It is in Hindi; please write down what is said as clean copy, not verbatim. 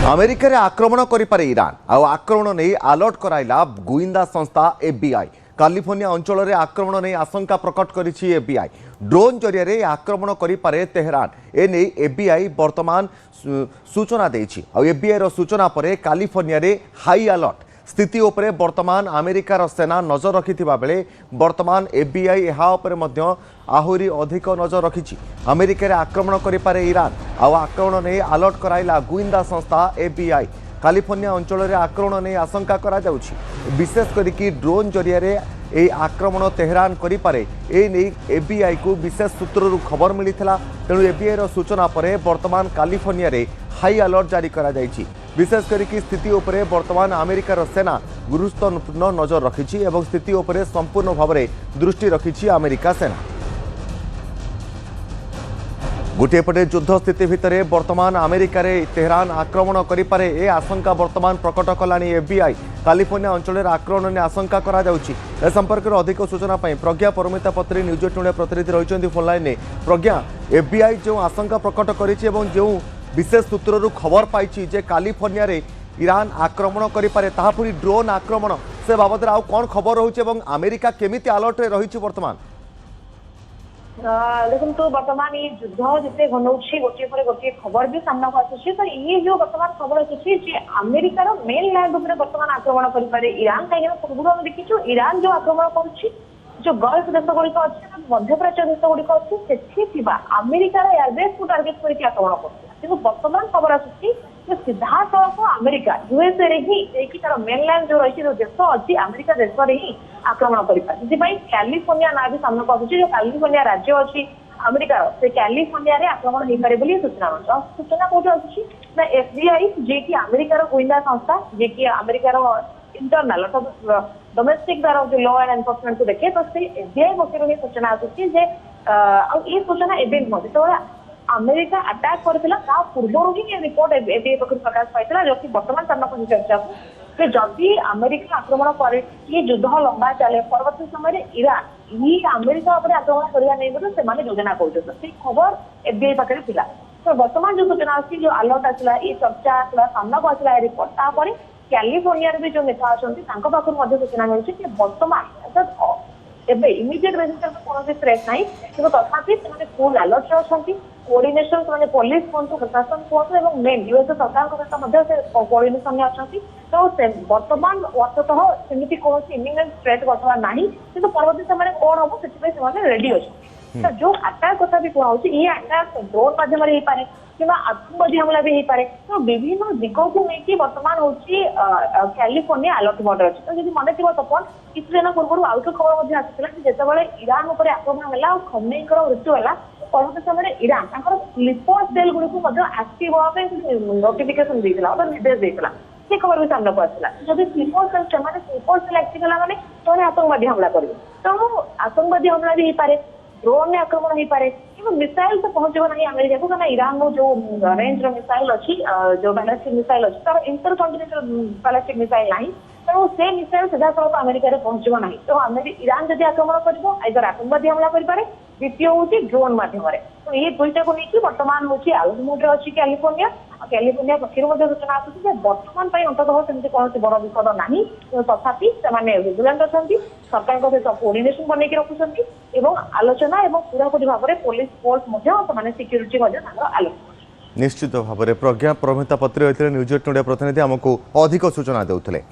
अमेरिका रे आक्रमण करिपारे ईरान आक्रमण नहीं अलर्ट कराइला गुइंदा संस्था एफबीआई। कैलिफोर्निया अंचल में आक्रमण नहीं आशंका प्रकट करिछि एफबीआई। ड्रोन जरिए आक्रमण करिपारे तेहरान एने एफबीआई वर्तमान सूचना देछि। एफबीआई रो सूचना पर कैलिफोर्निया रे हाई अलर्ट स्थिति उपरे वर्तमान अमेरिकार सेना नजर रखिथिबा बेले वर्तमान एफबीआई एहा उपरे मध्य आहुरी अधिक नजर रखिछि। अमेरिका रे आक्रमण करिपारे ईरान आक्रमण नहीं अलर्ट कराइला गुइंदा संस्था एफबीआई। कैलिफोर्निया अंचल में आक्रमण नहीं आशंका करा जाउछि। विशेष करिकी ड्रोन जरिए ए आक्रमण तेहरान करिपारे ए नहीं एफबीआई को विशेष सूत्रु खबर मिलिथिला। तेणु एफबीआई रो सूचना पर वर्तमान कैलिफोर्निया रे हाई अलर्ट जारी करा जाइछि। विशेष करिकी स्थिति उपरे वर्तमान अमेरिकार सेना गुरुत्वपूर्ण नजर रखिछि एवं स्थिति उपरे संपूर्ण भाव में दृष्टि रखिछि अमेरिका सेना। गोटे पटे युद्ध स्थिति भितर वर्तमान अमेरिका रे तेहरान आक्रमण करिपारे ए आशंका वर्तमान प्रकट कलानी एफबीआई। कैलिफोर्निया अंचल में आक्रमण ने आशंका करा जाउछि। ए संपर्क में अधिक सूचना पाई प्रज्ञा परमिता पत्री न्यूज 18 प्रतिनिधि रहिछन्ती फोन लाइन ने। प्रज्ञा, एफबीआई जो आशंका प्रकट करिछि एवं जो विशेष सूत्रु खबर पाई जे कैलिफोर्निया रे ईरान आक्रमण करिपारे ताहा पूरी ड्रोन आक्रमण से बाबद आउ कोन खबर रहुछि एवं अमेरिका केमिति अलर्ट रे रहिछि वर्तमान? देखो तो वर्तमान ये युद्ध जिते घनौछि गोटे पर गोटे खबर भी सामना को आसुछि। तो ये जो वर्तमान खबर आसुछि जे अमेरिकार मेन लैंड ऊपर वर्तमान आक्रमण करिपारे ईरान। काहे पूर्व हम देखिछु ईरान जो आक्रमण करुछि जो गल्फ देश गुड़िक अच्छे मध्यप्राच्य देश गुड़िक अच्छे सेठी अमेरिकार एयरबेस को टार्गेट करके आक्रमण कर किंतु वर्तमान खबर आसुछि सीधा सड़क अमेरिका यूएसए रे ही तार मेनलैंड जो रही जो देश अच्छी अमेरिका देश में ही आक्रमण करें। कैलिफोर्निया ना भी सामने को आसुछि जो कैलिफोर्निया राज्य अच्छी अमेरिकार से कैलिफोर्निया रे आक्रमण हो पारे बोली सूचना सूचना कौन आसुछि ना एफबीआई जे कि अमेरिकार गुइंदा संस्था जे कि अमेरिकार इंटरनल अर्थात डोमेस्टिक द्वारा जो लॉ एंड एनफोर्समेंट को देखे तो से एफबीआई पक्षर सूचना आसुछि जे ये सूचना एबे नुह जो अमेरिका अटैक करथिला ता पूर्व ही रिपोर्ट एबे प्रकाश पाइथिला जो कि वर्तमान सामना को चर्चा कि जदि अमेरिका आक्रमण करे ये युद्ध लंबा चले परवर्ती समय ईरान ये अमेरिका उपर आक्रमण करवा नहीं बोले से माने योजना करछन से खबर एबे पाखरे थिला। तो वर्तमान जो सूचना आसी जो अलर्ट आसला ये चर्चा आसला सामना को आसला रिपोर्ट तापर कैलिफोर्निया रे भी जो नेता अछंती तांको पाखर मध्ये सूचना मिलछि कि वर्तमान एबे इमीडिएट बेसिस पर कोनोसी थ्रेट नाही कि तथापि से फुल अलर्ट अछंती कोऑर्डिनेशन से पुलिस कोनतो प्रशासन कोनतो एवं मेन यूएस सरकार को सहित मध्ये से कोऑर्डिनेशन में अछंती। तो वर्तमान वस्तुतः सेमिति कोनोसी इमिनेंट थ्रेट वर्तमान नाही किंतु परवर्ती समय कोन होबो सेति से रेडी अछि। तो जो अटैक कथा भी कहउछि ये अटैक ड्रोन माध्यम रे ही पारे किंवा आतंकवादी हमला भी ही पारे। तो विभिन्न दिगों को लेकिन वर्तमान होछि कैलिफोर्निया अलर्ट मोड अछि। तो यदि मन थिबो तपन किछ दिन पूर्व आउट खबर मध्ये आसिला कि जेतेबेले ईरान ऊपर आक्रमण होला और खमेनीकर मृत्यु होला परवर्ती समय ईरान तांकर स्लीपर सेल गुडी को मध्ये एक्टिव होबा पे नोटिफिकेशन देइतला और निर्देश देइतला से खबर भी सामने को आसिला। जदि स्लीपर सेल से स्लीपर सेल एक्टिव होला माने तो आतंकवादी हमला करिवे। तो आतंकवादी हमला भी ही पारे ड्रोन ने आक्रमण हो पारे कि मिसाइल तो पहुंचब ना अमेरिका को कहना ईरान नो जो रेंज मिसाइल अच्छी जो बैलिस्टिक मिसाइल अच्छी तार इंटर कॉन्टिनेंटल बैलिस्टिक मिसाइल ना तेणु से मिसाइल सीधा सड़क अमेरिका पहुंचब ना। तो ईरान जब आक्रमण कर आतंकवादी हमला करें द्वितीय हूँ ड्रोन मध्यम। तो ये दुईटा को लेकिन वर्तमान हूँ आउट मोड अच्छी कैलिफोर्निया कैलिफोर्निया पक्षर सूचना आसूँ वर्तमान अंततः सेमती कौन बड़ विपद ना तथापि से विजिलेंट अच्छा सरकार सहित कोऑर्डिनेशन बनैक रखुंट एवं आलोचना एवं पूरापूरी भाव में पुलिस फोर्स सिक्यूरीटी आलोचना। निश्चित भाव में प्रज्ञा परमिता पत्री होते न्यूज 18 प्रतिनिधि आमको अधिक सूचना देउथिले।